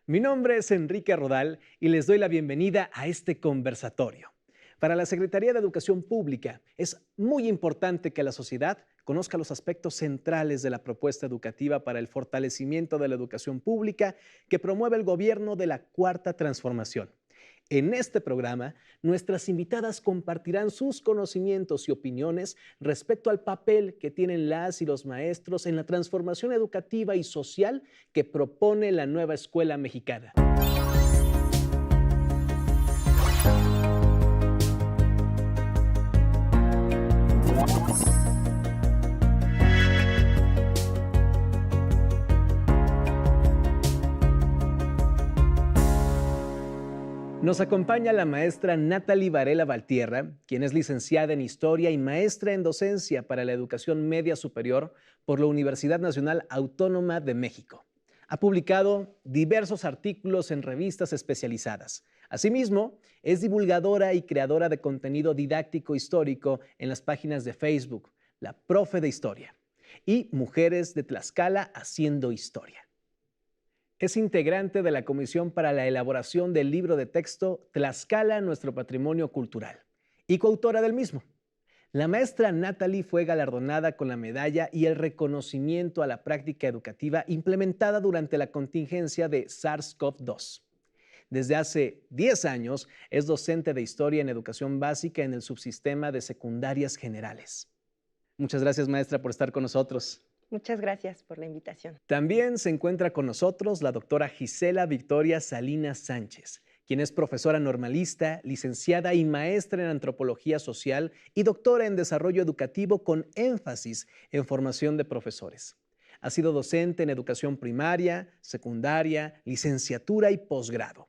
Mi nombre es Enrique Rodal y les doy la bienvenida a este conversatorio. Para la Secretaría de Educación Pública es muy importante que la sociedad conozca los aspectos centrales de la propuesta educativa para el fortalecimiento de la educación pública que promueve el gobierno de la Cuarta Transformación. En este programa, nuestras invitadas compartirán sus conocimientos y opiniones respecto al papel que tienen las y los maestros en la transformación educativa y social que propone la nueva escuela mexicana. Nos acompaña la maestra Natalie Varela Valtierra, quien es licenciada en Historia y maestra en Docencia para la Educación Media Superior por la Universidad Nacional Autónoma de México. Ha publicado diversos artículos en revistas especializadas. Asimismo, es divulgadora y creadora de contenido didáctico histórico en las páginas de Facebook, La Profe de Historia, y Mujeres de Tlaxcala Haciendo Historia. Es integrante de la Comisión para la elaboración del libro de texto Tlaxcala, nuestro patrimonio cultural, y coautora del mismo. La maestra Natalie fue galardonada con la medalla y el reconocimiento a la práctica educativa implementada durante la contingencia de SARS-CoV-2. Desde hace 10 años es docente de Historia en Educación Básica en el subsistema de secundarias generales. Muchas gracias, maestra, por estar con nosotros. Muchas gracias por la invitación. También se encuentra con nosotros la doctora Gisela Victoria Salinas Sánchez, quien es profesora normalista, licenciada y maestra en Antropología Social y doctora en Desarrollo Educativo con énfasis en formación de profesores. Ha sido docente en educación primaria, secundaria, licenciatura y posgrado.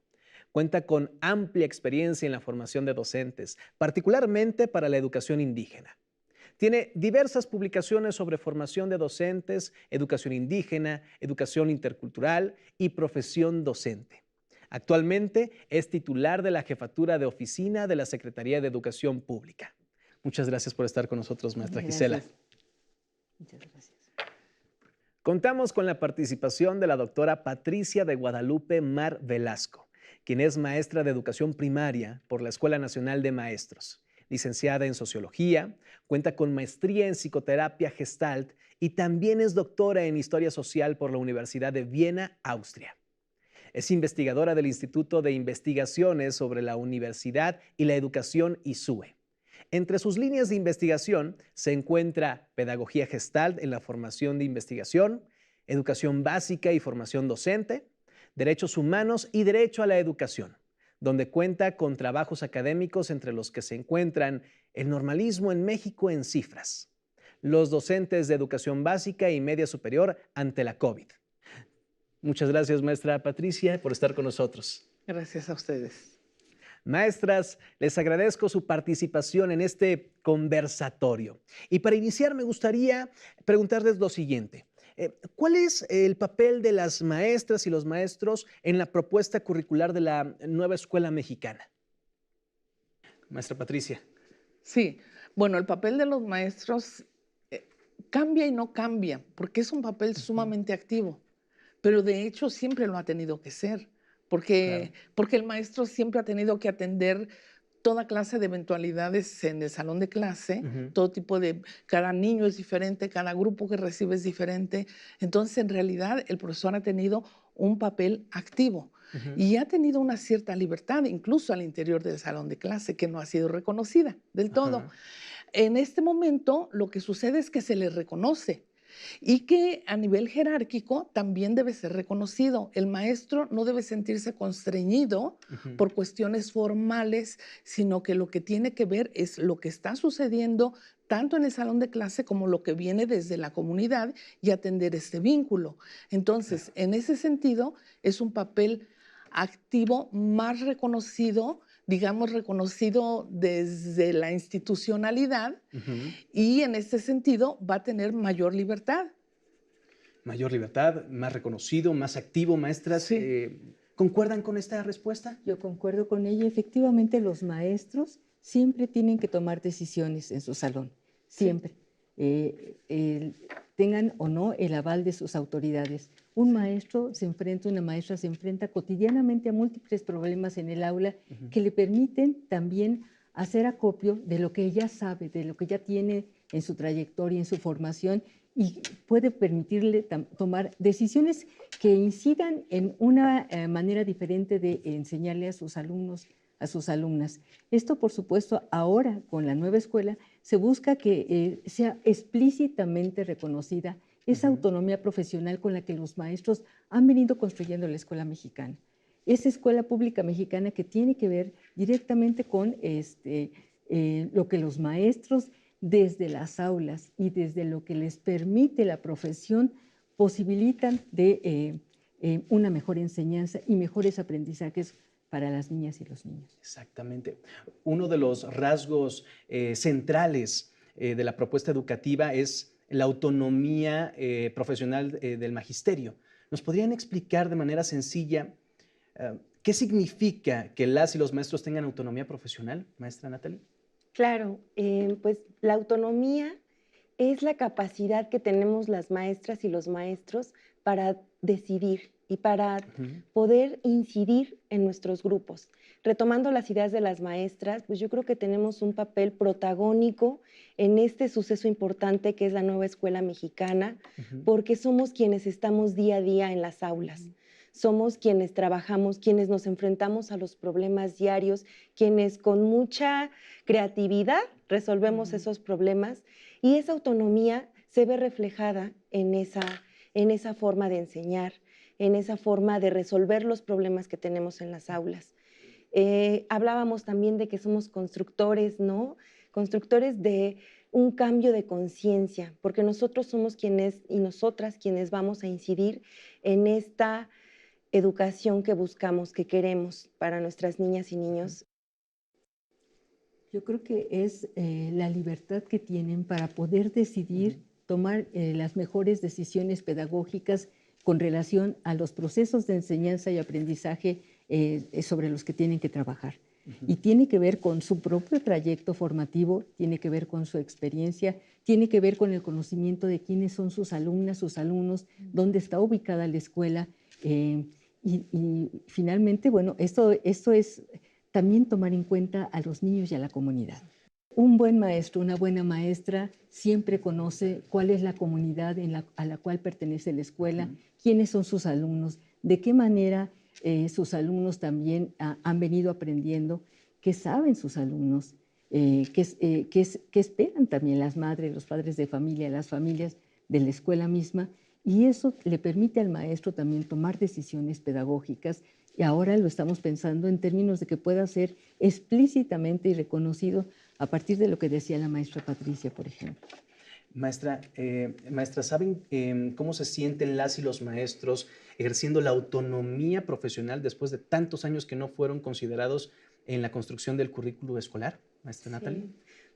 Cuenta con amplia experiencia en la formación de docentes, particularmente para la educación indígena. Tiene diversas publicaciones sobre formación de docentes, educación indígena, educación intercultural y profesión docente. Actualmente es titular de la Jefatura de Oficina de la Secretaría de Educación Pública. Muchas gracias por estar con nosotros, maestra Gisela. Muchas gracias. Contamos con la participación de la doctora Patricia de Guadalupe Mar Velasco, quien es maestra de educación primaria por la Escuela Nacional de Maestros. Licenciada en Sociología, cuenta con maestría en Psicoterapia Gestalt y también es doctora en Historia Social por la Universidad de Viena, Austria. Es investigadora del Instituto de Investigaciones sobre la Universidad y la Educación ISUE. Entre sus líneas de investigación se encuentra Pedagogía Gestalt en la formación de investigación, Educación Básica y formación docente, Derechos Humanos y Derecho a la Educación, donde cuenta con trabajos académicos entre los que se encuentran el normalismo en México en cifras, los docentes de educación básica y media superior ante la COVID. Muchas gracias, maestra Patricia, por estar con nosotros. Gracias a ustedes. Maestras, les agradezco su participación en este conversatorio. Y para iniciar me gustaría preguntarles lo siguiente. ¿Cuál es el papel de las maestras y los maestros en la propuesta curricular de la nueva escuela mexicana? Maestra Patricia. Sí, bueno, el papel de los maestros cambia y no cambia, porque es un papel sumamente activo, pero de hecho siempre lo ha tenido que ser, porque el maestro siempre ha tenido que atender toda clase de eventualidades en el salón de clase, todo tipo de, cada niño es diferente, cada grupo que recibe es diferente. Entonces, en realidad, el profesor ha tenido un papel activo y ha tenido una cierta libertad, incluso al interior del salón de clase, que no ha sido reconocida del todo. En este momento, lo que sucede es que se le reconoce y que a nivel jerárquico también debe ser reconocido. El maestro no debe sentirse constreñido por cuestiones formales, sino que lo que tiene que ver es lo que está sucediendo tanto en el salón de clase como lo que viene desde la comunidad y atender este vínculo. Entonces, en ese sentido, es un papel activo más reconocido, digamos, reconocido desde la institucionalidad y en este sentido va a tener mayor libertad. Mayor libertad, más reconocido, más activo, maestras. Sí. ¿Concuerdan con esta respuesta? Yo concuerdo con ella. Efectivamente, los maestros siempre tienen que tomar decisiones en su salón, siempre. tengan o no el aval de sus autoridades. Un maestro se enfrenta, una maestra se enfrenta cotidianamente a múltiples problemas en el aula que le permiten también hacer acopio de lo que ella sabe, de lo que ya tiene en su trayectoria, en su formación, y puede permitirle tomar decisiones que incidan en una manera diferente de enseñarle a sus alumnos, a sus alumnas. Esto, por supuesto, ahora con la nueva escuela se busca que sea explícitamente reconocida esa autonomía profesional con la que los maestros han venido construyendo la escuela mexicana. Esa escuela pública mexicana que tiene que ver directamente con lo que los maestros desde las aulas y desde lo que les permite la profesión posibilitan de una mejor enseñanza y mejores aprendizajes para las niñas y los niños. Exactamente. Uno de los rasgos centrales de la propuesta educativa es la autonomía profesional del magisterio. ¿Nos podrían explicar de manera sencilla qué significa que las y los maestros tengan autonomía profesional, maestra Natalie? Claro, pues la autonomía es la capacidad que tenemos las maestras y los maestros para decidir y para poder incidir en nuestros grupos. Retomando las ideas de las maestras, pues yo creo que tenemos un papel protagónico en este suceso importante que es la nueva escuela mexicana, porque somos quienes estamos día a día en las aulas. Somos quienes trabajamos, quienes nos enfrentamos a los problemas diarios, quienes con mucha creatividad resolvemos esos problemas, y esa autonomía se ve reflejada en esa forma de enseñar, en esa forma de resolver los problemas que tenemos en las aulas. Hablábamos también de que somos constructores, ¿no? Constructores de un cambio de conciencia, porque nosotros somos quienes y nosotras quienes vamos a incidir en esta educación que buscamos, que queremos para nuestras niñas y niños. Yo creo que es la libertad que tienen para poder decidir, tomar las mejores decisiones pedagógicas con relación a los procesos de enseñanza y aprendizaje sobre los que tienen que trabajar. Y tiene que ver con su propio trayecto formativo, tiene que ver con su experiencia, tiene que ver con el conocimiento de quiénes son sus alumnas, sus alumnos, dónde está ubicada la escuela. Y finalmente, bueno, esto es también tomar en cuenta a los niños y a la comunidad. Un buen maestro, una buena maestra siempre conoce cuál es la comunidad a la cual pertenece la escuela, quiénes son sus alumnos, de qué manera sus alumnos también han venido aprendiendo, qué saben sus alumnos, qué esperan también las madres, los padres de familia, las familias de la escuela misma, y eso le permite al maestro también tomar decisiones pedagógicas, y ahora lo estamos pensando en términos de que pueda ser explícitamente y reconocido a partir de lo que decía la maestra Patricia, por ejemplo. Maestra, ¿saben cómo se sienten las y los maestros ejerciendo la autonomía profesional después de tantos años que no fueron considerados en la construcción del currículo escolar, maestra Natalie?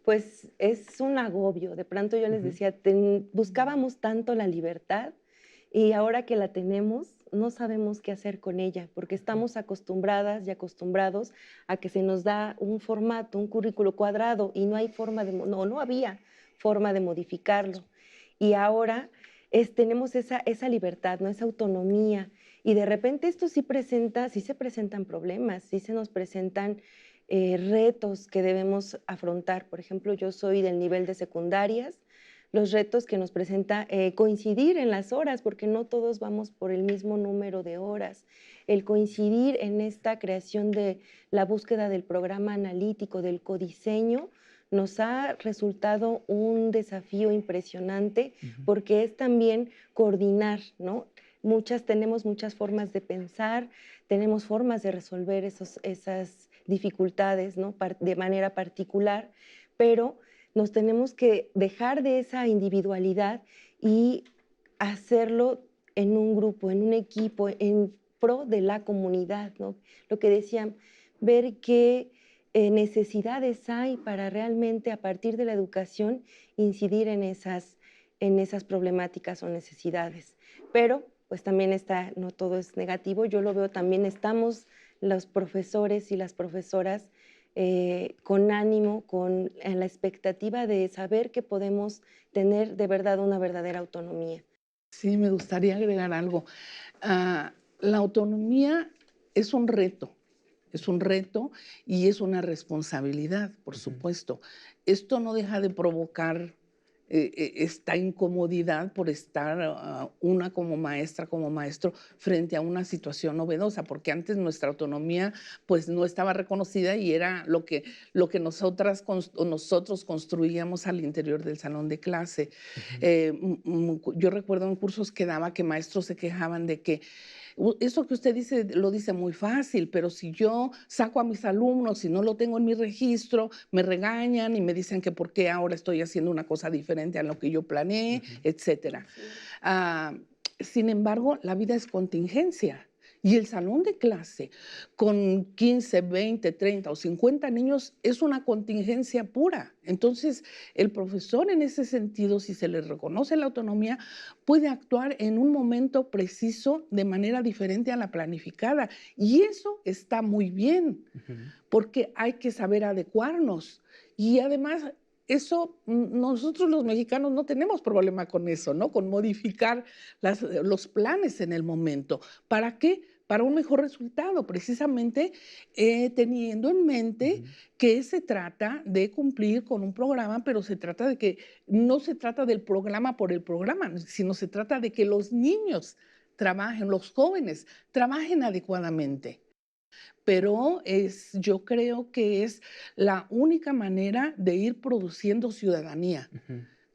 Pues es un agobio. De pronto yo les decía, buscábamos tanto la libertad y ahora que la tenemos, no sabemos qué hacer con ella, porque estamos acostumbradas y acostumbrados a que se nos da un formato, un currículo cuadrado, y no hay forma de, no había forma de modificarlo. Y ahora tenemos esa libertad, ¿no? Esa autonomía. Y de repente esto sí se presentan problemas, sí se nos presentan retos que debemos afrontar. Por ejemplo, yo soy del nivel de secundarias, los retos que nos presenta coincidir en las horas, porque no todos vamos por el mismo número de horas. El coincidir en esta creación de la búsqueda del programa analítico, del codiseño, nos ha resultado un desafío impresionante, porque es también coordinar, ¿no? Tenemos muchas formas de pensar, tenemos formas de resolver esas dificultades, ¿no? De manera particular, pero nos tenemos que dejar de esa individualidad y hacerlo en un grupo, en un equipo, en pro de la comunidad, ¿no? Lo que decían, ver qué necesidades hay para realmente a partir de la educación incidir en esas problemáticas o necesidades. Pero pues también no todo es negativo, yo lo veo también, estamos los profesores y las profesoras con ánimo, con la expectativa de saber que podemos tener de verdad una verdadera autonomía. Sí, me gustaría agregar algo. La autonomía es un reto. Es un reto y es una responsabilidad, por supuesto. Esto no deja de provocar esta incomodidad por estar una como maestra, como maestro, frente a una situación novedosa, porque antes nuestra autonomía pues no estaba reconocida y era lo que nosotros construíamos al interior del salón de clase. Yo recuerdo en cursos que daba que maestros se quejaban de que eso que usted dice lo dice muy fácil, pero si yo saco a mis alumnos y no lo tengo en mi registro, me regañan y me dicen que por qué ahora estoy haciendo una cosa diferente a lo que yo planeé, etcétera. Ah, Sin embargo, la vida es contingencia. Y el salón de clase con 15, 20, 30 o 50 niños es una contingencia pura. Entonces, el profesor en ese sentido, si se le reconoce la autonomía, puede actuar en un momento preciso de manera diferente a la planificada. Y eso está muy bien, porque hay que saber adecuarnos. Y además, eso, nosotros los mexicanos no tenemos problema con eso, ¿no? Con modificar los planes en el momento. ¿Para qué? Para un mejor resultado, precisamente teniendo en mente que se trata de cumplir con un programa, pero se trata de que no se trata del programa por el programa, sino se trata de que los niños trabajen, los jóvenes trabajen adecuadamente. Pero yo creo que es la única manera de ir produciendo ciudadanía,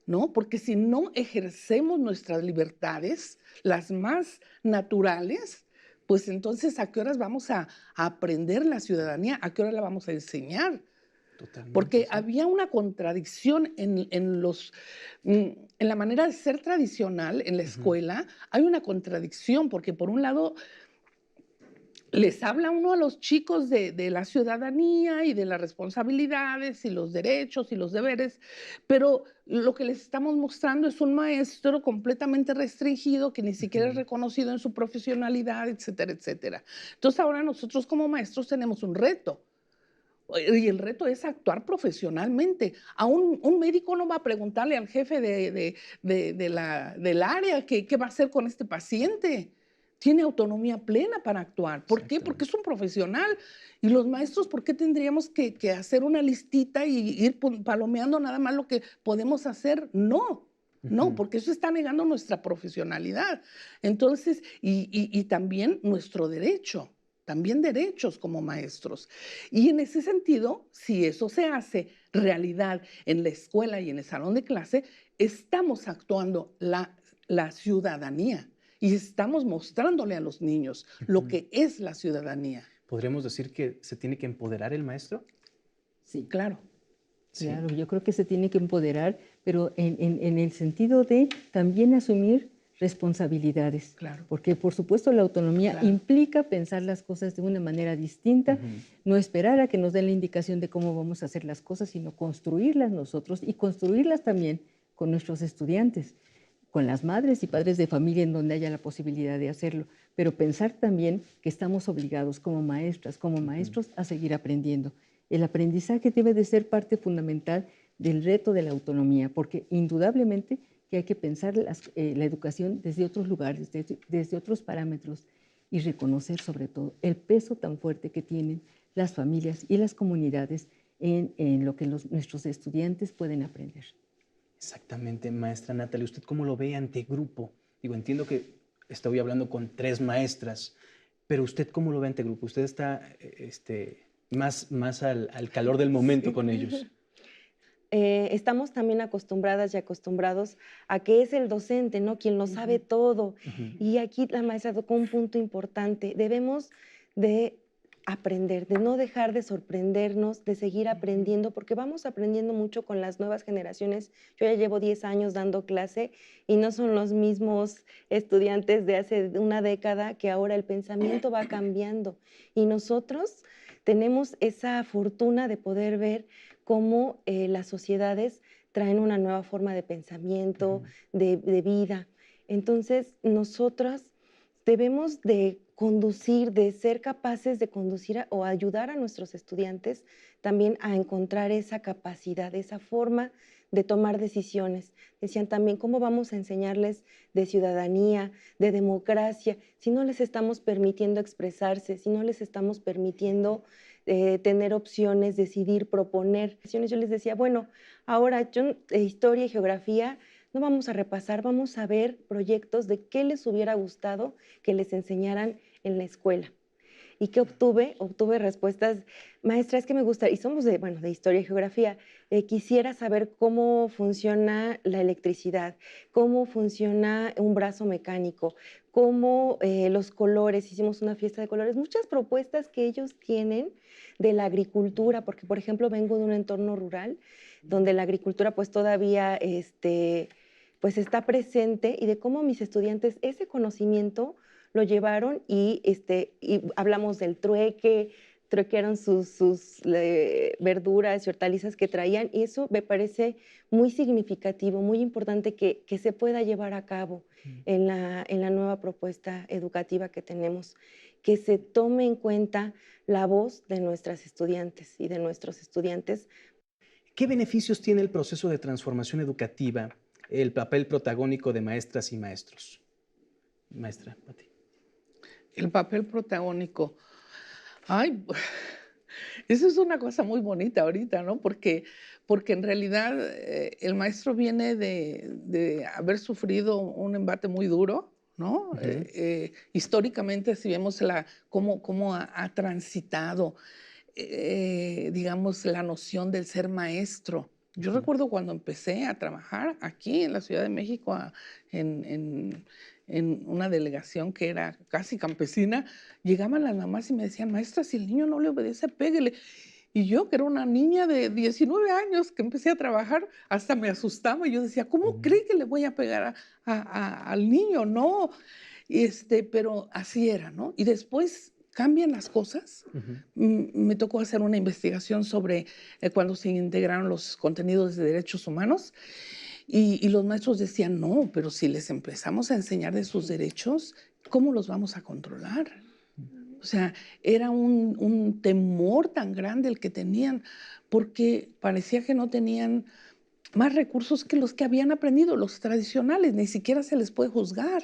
¿no? Porque si no ejercemos nuestras libertades, las más naturales, pues entonces, ¿a qué horas vamos a aprender la ciudadanía? ¿A qué horas la vamos a enseñar? Porque Totalmente, sí. había una contradicción en la manera de ser tradicional en la escuela. Hay una contradicción, porque por un lado les habla uno a los chicos de la ciudadanía y de las responsabilidades y los derechos y los deberes, pero lo que les estamos mostrando es un maestro completamente restringido que ni siquiera es reconocido en su profesionalidad, etcétera, etcétera. Entonces ahora nosotros como maestros tenemos un reto. Y el reto es actuar profesionalmente. Un médico no va a preguntarle al jefe del área qué va a hacer con este paciente. Tiene autonomía plena para actuar. ¿Por qué? Porque es un profesional. Y los maestros, ¿por qué tendríamos que hacer una listita y ir palomeando nada más lo que podemos hacer? No. No, porque eso está negando nuestra profesionalidad. Entonces, y también nuestro derecho, también derechos como maestros. Y en ese sentido, si eso se hace realidad en la escuela y en el salón de clase, estamos actuando la ciudadanía y estamos mostrándole a los niños lo que es la ciudadanía. ¿Podríamos decir que se tiene que empoderar el maestro? Sí. Claro. Claro, yo creo que se tiene que empoderar, pero en el sentido de también asumir responsabilidades. Claro. Porque, por supuesto, la autonomía implica pensar las cosas de una manera distinta, no esperar a que nos den la indicación de cómo vamos a hacer las cosas, sino construirlas nosotros y construirlas también con nuestros estudiantes, con las madres y padres de familia en donde haya la posibilidad de hacerlo, pero pensar también que estamos obligados como maestras, como maestros, a seguir aprendiendo. El aprendizaje debe de ser parte fundamental del reto de la autonomía, porque indudablemente que hay que pensar la educación desde otros lugares, desde otros parámetros y reconocer sobre todo el peso tan fuerte que tienen las familias y las comunidades en lo que nuestros estudiantes pueden aprender. Exactamente, maestra Natalie. ¿Usted cómo lo ve ante grupo? Digo, entiendo que estoy hablando con 3 maestras, pero ¿usted cómo lo ve ante grupo? ¿Usted está más al calor del momento con ellos? Estamos también acostumbradas y acostumbrados a que es el docente, ¿no? Quien lo sabe todo. Y aquí la maestra tocó un punto importante. Debemos de aprender, de no dejar de sorprendernos, de seguir aprendiendo, porque vamos aprendiendo mucho con las nuevas generaciones. Yo ya llevo 10 años dando clase y no son los mismos estudiantes de hace una década, que ahora el pensamiento va cambiando. Y nosotros tenemos esa fortuna de poder ver cómo las sociedades traen una nueva forma de pensamiento, de vida. Entonces, nosotras debemos de conducir, de ser capaces de conducir o ayudar a nuestros estudiantes también a encontrar esa capacidad, esa forma de tomar decisiones. Decían también, ¿cómo vamos a enseñarles de ciudadanía, de democracia, si no les estamos permitiendo expresarse, si no les estamos permitiendo tener opciones, decidir, proponer? Yo les decía, bueno, ahora historia y geografía no vamos a repasar, vamos a ver proyectos de qué les hubiera gustado que les enseñaran en la escuela. ¿Y qué obtuve? Obtuve respuestas, maestra, es que me gusta, y somos de historia y geografía, quisiera saber cómo funciona la electricidad, cómo funciona un brazo mecánico, cómo los colores, hicimos una fiesta de colores, muchas propuestas que ellos tienen de la agricultura, porque por ejemplo vengo de un entorno rural donde la agricultura pues todavía pues está presente, y de cómo mis estudiantes ese conocimiento lo llevaron y hablamos del truequearon sus verduras y hortalizas que traían, y eso me parece muy significativo, muy importante que se pueda llevar a cabo en la nueva propuesta educativa que tenemos, que se tome en cuenta la voz de nuestras estudiantes y de nuestros estudiantes. ¿Qué beneficios tiene el proceso de transformación educativa, el papel protagónico de maestras y maestros? Maestra, Pati. El papel protagónico. Ay, eso es una cosa muy bonita ahorita, ¿no? Porque en realidad el maestro viene de haber sufrido un embate muy duro, ¿no? Históricamente, si vemos cómo ha transitado, digamos, la noción del ser maestro. Yo recuerdo cuando empecé a trabajar aquí en la Ciudad de México, en una delegación que era casi campesina, llegaban las mamás y me decían, maestra, si el niño no le obedece, péguele. Y yo, que era una niña de 19 años que empecé a trabajar, hasta me asustaba. Y yo decía, ¿cómo cree que le voy a pegar al niño? No. Pero así era, ¿no? Y después cambian las cosas. Me tocó hacer una investigación sobre cuando se integraron los contenidos de derechos humanos. Y los maestros decían, no, pero si les empezamos a enseñar de sus derechos, ¿cómo los vamos a controlar? O sea, era un temor tan grande el que tenían, porque parecía que no tenían más recursos que los que habían aprendido, los tradicionales, ni siquiera se les puede juzgar.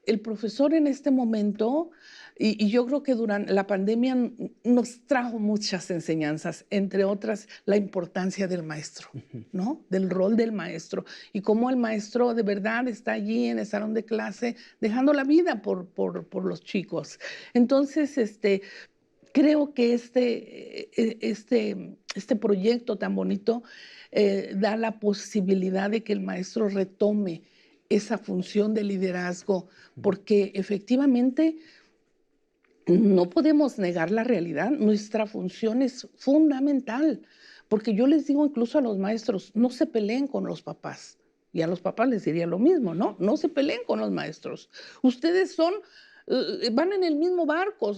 El profesor en este momento, y yo creo que durante la pandemia nos trajo muchas enseñanzas, entre otras la importancia del maestro, ¿no? Del rol del maestro, y cómo el maestro de verdad está allí en el salón de clase dejando la vida por los chicos. Entonces, creo que este proyecto tan bonito da la posibilidad de que el maestro retome esa función de liderazgo, porque efectivamente no podemos negar la realidad. Nuestra función es fundamental, porque yo les digo incluso a los maestros, no se peleen con los papás. Y a los papás les diría lo mismo, ¿no? No se peleen con los maestros. Ustedes van en el mismo barco,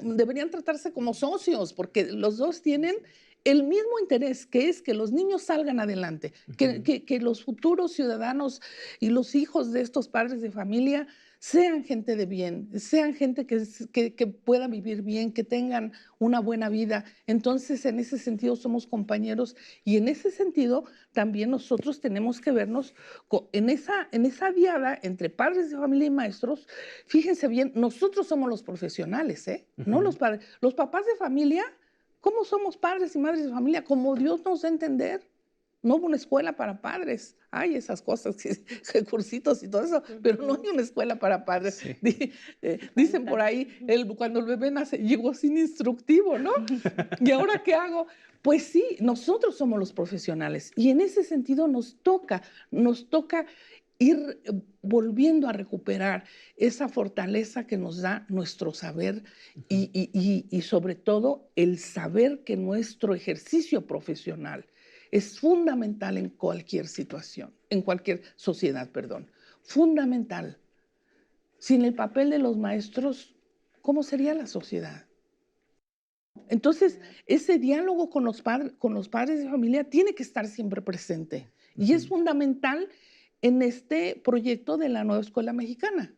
deberían tratarse como socios, porque los dos tienen el mismo interés, que es que los niños salgan adelante, que los futuros ciudadanos y los hijos de estos padres de familia sean gente de bien, sean gente que pueda vivir bien, que tengan una buena vida. Entonces, en ese sentido somos compañeros, y en ese sentido también nosotros tenemos que vernos en esa diada entre padres de familia y maestros. Fíjense bien, nosotros somos los profesionales, no los padres. Los papás de familia, ¿cómo somos padres y madres de familia? Como Dios nos da a entender. No hubo una escuela para padres. Hay esas cosas, cursitos y todo eso, pero no hay una escuela para padres. Sí. Dicen por ahí, cuando el bebé nace, llegó sin instructivo, ¿no? ¿Y ahora qué hago? Pues sí, nosotros somos los profesionales, y en ese sentido nos toca ir volviendo a recuperar esa fortaleza que nos da nuestro saber, y sobre todo el saber que nuestro ejercicio profesional es fundamental en cualquier situación, en cualquier sociedad, perdón. Fundamental. Sin el papel de los maestros, ¿cómo sería la sociedad? Entonces, ese diálogo con los padres de familia tiene que estar siempre presente. Y es fundamental en este proyecto de la nueva escuela mexicana.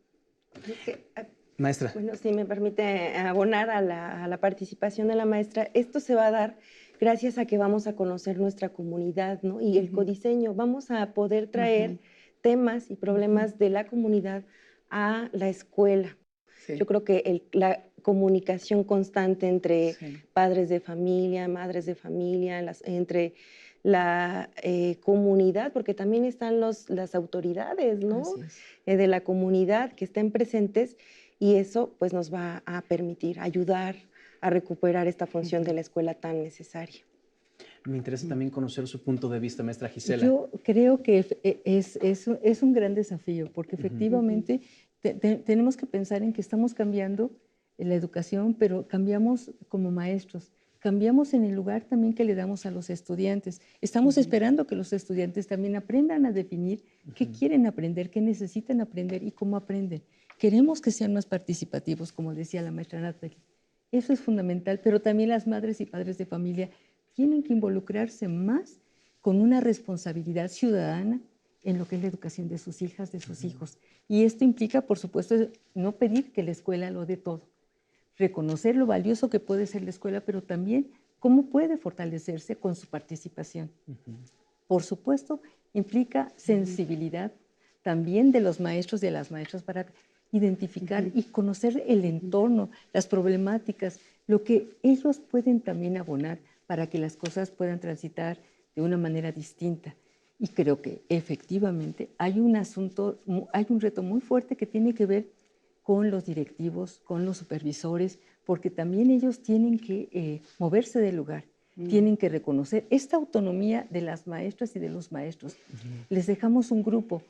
Maestra. Bueno, si me permite abonar a la participación de la maestra, esto se va a dar gracias a que vamos a conocer nuestra comunidad, ¿no? Y el codiseño, vamos a poder traer temas y problemas de la comunidad a la escuela. Sí. Yo creo que la comunicación constante entre padres de familia, madres de familia, entre la comunidad, porque también están las autoridades, ¿no? De la comunidad que estén presentes, y eso pues nos va a permitir ayudar a recuperar esta función de la escuela tan necesaria. Me interesa también conocer su punto de vista, maestra Gisela. Yo creo que es un gran desafío, porque efectivamente tenemos que pensar en que estamos cambiando la educación, pero cambiamos como maestros, cambiamos en el lugar también que le damos a los estudiantes. Estamos esperando que los estudiantes también aprendan a definir qué quieren aprender, qué necesitan aprender y cómo aprenden. Queremos que sean más participativos, como decía la maestra Natalie. Eso es fundamental, pero también las madres y padres de familia tienen que involucrarse más con una responsabilidad ciudadana en lo que es la educación de sus hijas, de sus hijos. Y esto implica, por supuesto, no pedir que la escuela lo dé todo, reconocer lo valioso que puede ser la escuela, pero también cómo puede fortalecerse con su participación. Por supuesto, implica sensibilidad también de los maestros y de las maestras para identificar y conocer el entorno, las problemáticas, lo que ellos pueden también abonar para que las cosas puedan transitar de una manera distinta. Y creo que efectivamente hay un reto muy fuerte que tiene que ver con los directivos, con los supervisores, porque también ellos tienen que moverse del lugar, tienen que reconocer esta autonomía de las maestras y de los maestros. Les dejamos un grupo,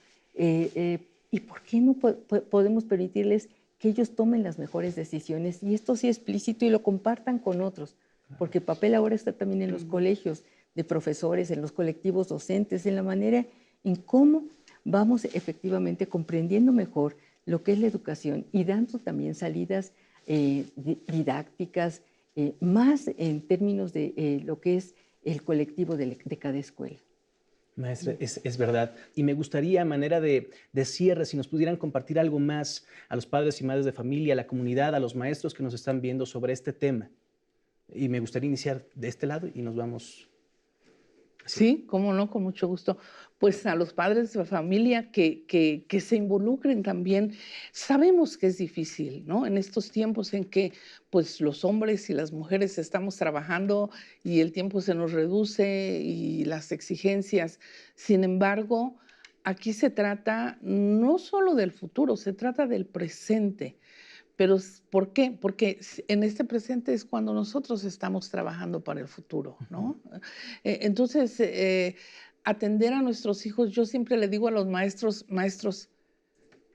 ¿y por qué no podemos permitirles que ellos tomen las mejores decisiones? Y esto sí explícito y lo compartan con otros, porque el papel ahora está también en los colegios de profesores, en los colectivos docentes, en la manera en cómo vamos efectivamente comprendiendo mejor lo que es la educación y dando también salidas didácticas, más en términos de lo que es el colectivo de cada escuela. Maestra, es verdad. Y me gustaría, a manera de cierre, si nos pudieran compartir algo más a los padres y madres de familia, a la comunidad, a los maestros que nos están viendo sobre este tema. Y me gustaría iniciar de este lado y nos vamos. Sí, cómo no, con mucho gusto. Pues a los padres de familia que se involucren también. Sabemos que es difícil, ¿no? En estos tiempos en que pues los hombres y las mujeres estamos trabajando y el tiempo se nos reduce y las exigencias. Sin embargo, aquí se trata no solo del futuro, se trata del presente. Pero, ¿por qué? Porque en este presente es cuando nosotros estamos trabajando para el futuro, ¿no? Entonces, atender a nuestros hijos, yo siempre le digo a los maestros,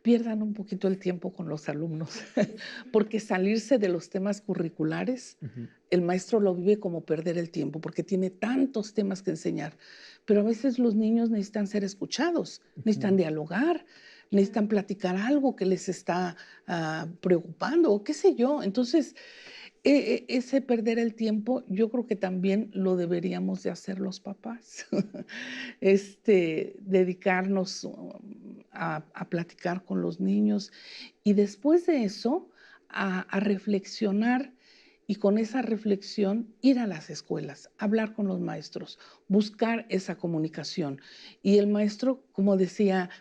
pierdan un poquito el tiempo con los alumnos, porque salirse de los temas curriculares, el maestro lo vive como perder el tiempo, porque tiene tantos temas que enseñar. Pero a veces los niños necesitan ser escuchados, necesitan dialogar, necesitan platicar algo que les está preocupando, o qué sé yo. Entonces, ese perder el tiempo, yo creo que también lo deberíamos de hacer los papás. Dedicarnos a platicar con los niños y después de eso a reflexionar y con esa reflexión ir a las escuelas, hablar con los maestros, buscar esa comunicación. Y el maestro, como decía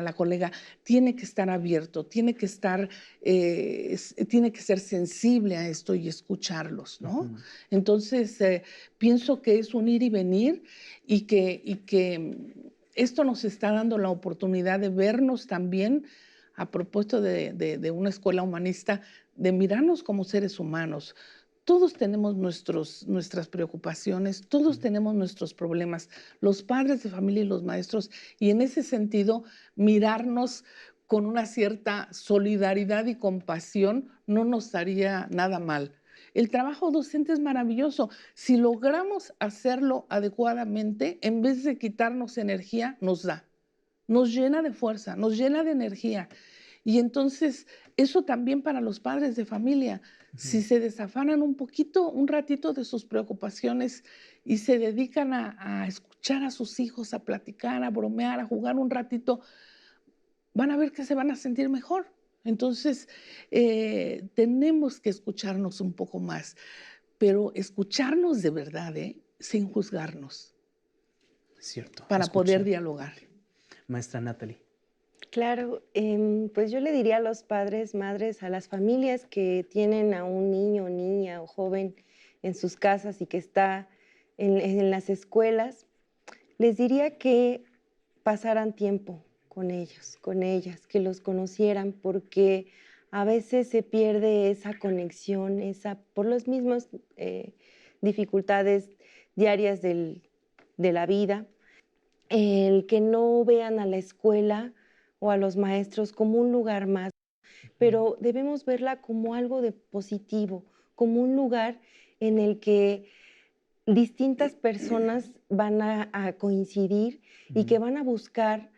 la colega, tiene que estar abierto, tiene que ser sensible a esto y escucharlos, ¿no? Entonces, pienso que es un ir y venir y que esto nos está dando la oportunidad de vernos también, a propósito de una escuela humanista, de mirarnos como seres humanos. Todos tenemos nuestras preocupaciones, todos tenemos nuestros problemas, los padres de familia y los maestros, y en ese sentido, mirarnos con una cierta solidaridad y compasión no nos haría nada mal. El trabajo docente es maravilloso. Si logramos hacerlo adecuadamente, en vez de quitarnos energía, nos llena de fuerza, nos llena de energía. Y entonces, eso también para los padres de familia, si se desafanan un poquito, un ratito de sus preocupaciones y se dedican a escuchar a sus hijos, a platicar, a bromear, a jugar un ratito, van a ver que se van a sentir mejor. Entonces, tenemos que escucharnos un poco más, pero escucharnos de verdad, sin juzgarnos, Cierto. para poder Escuchar. dialogar. Maestra Natalie. Claro, pues yo le diría a los padres, madres, a las familias que tienen a un niño, niña o joven en sus casas y que está en las escuelas, les diría que pasaran tiempo con ellos, con ellas, que los conocieran, porque a veces se pierde esa conexión, por las mismas dificultades diarias de la vida, el que no vean a la escuela o a los maestros como un lugar más, pero debemos verla como algo de positivo, como un lugar en el que distintas personas van a coincidir y que van a buscar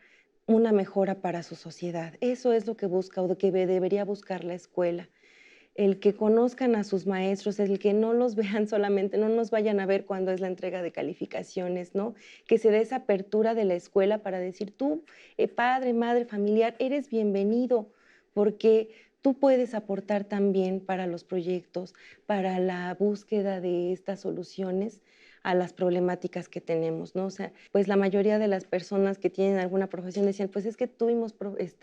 una mejora para su sociedad. Eso es lo que busca o que debería buscar la escuela. El que conozcan a sus maestros, el que no los vean solamente, no nos vayan a ver cuando es la entrega de calificaciones, ¿no? Que se dé esa apertura de la escuela para decir, tú, padre, madre, familiar, eres bienvenido, porque tú puedes aportar también para los proyectos, para la búsqueda de estas soluciones a las problemáticas que tenemos, ¿no? O sea, pues la mayoría de las personas que tienen alguna profesión decían, pues es que tuvimos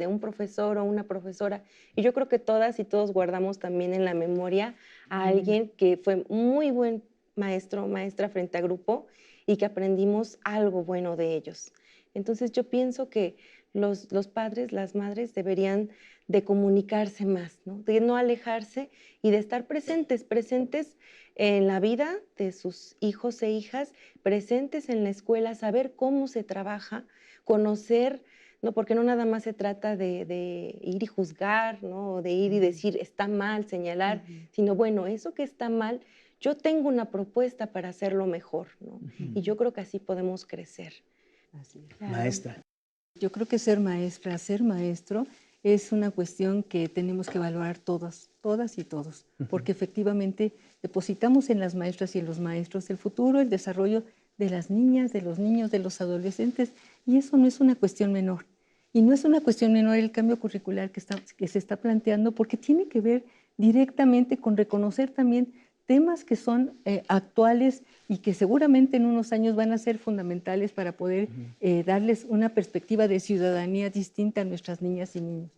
un profesor o una profesora, y yo creo que todas y todos guardamos también en la memoria a alguien que fue muy buen maestro o maestra frente a grupo y que aprendimos algo bueno de ellos. Entonces yo pienso que los padres, las madres deberían de comunicarse más, ¿no? De no alejarse y de estar presentes en la vida de sus hijos e hijas, presentes en la escuela, saber cómo se trabaja, conocer, ¿no? Porque no nada más se trata de ir y juzgar, ¿no? De ir y decir está mal, señalar, sino bueno, eso que está mal, yo tengo una propuesta para hacerlo mejor, ¿no? Y yo creo que así podemos crecer. Así es. Maestra. Yo creo que ser maestra, ser maestro es una cuestión que tenemos que evaluar todas y todos, porque efectivamente depositamos en las maestras y en los maestros el futuro, el desarrollo de las niñas, de los niños, de los adolescentes, y eso no es una cuestión menor. Y no es una cuestión menor el cambio curricular que se está planteando, porque tiene que ver directamente con reconocer también temas que son actuales y que seguramente en unos años van a ser fundamentales para poder darles una perspectiva de ciudadanía distinta a nuestras niñas y niños.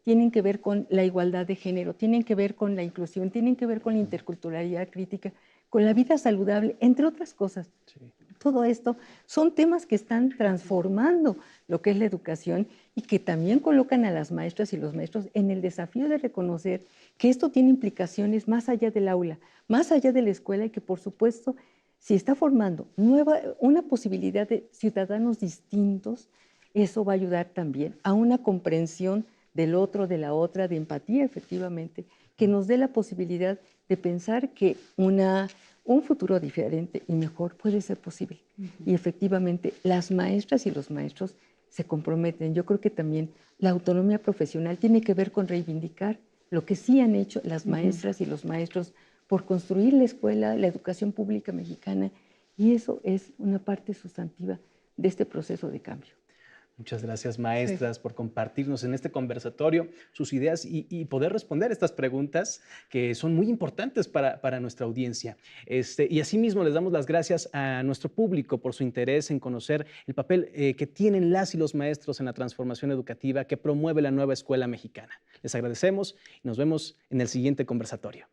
Tienen que ver con la igualdad de género, tienen que ver con la inclusión, tienen que ver con la interculturalidad crítica, con la vida saludable, entre otras cosas. Sí. Todo esto son temas que están transformando lo que es la educación y que también colocan a las maestras y los maestros en el desafío de reconocer que esto tiene implicaciones más allá del aula, más allá de la escuela y que por supuesto si está formando una posibilidad de ciudadanos distintos, eso va a ayudar también a una comprensión del otro, de la otra, de empatía efectivamente, que nos dé la posibilidad de pensar que un futuro diferente y mejor puede ser posible. Y efectivamente las maestras y los maestros se comprometen. Yo creo que también la autonomía profesional tiene que ver con reivindicar lo que sí han hecho las maestras y los maestros por construir la escuela, la educación pública mexicana, y eso es una parte sustantiva de este proceso de cambio. Muchas gracias, maestras, por compartirnos en este conversatorio sus ideas y poder responder estas preguntas que son muy importantes para nuestra audiencia. Y asimismo les damos las gracias a nuestro público por su interés en conocer el papel que tienen las y los maestros en la transformación educativa que promueve la nueva escuela mexicana. Les agradecemos y nos vemos en el siguiente conversatorio.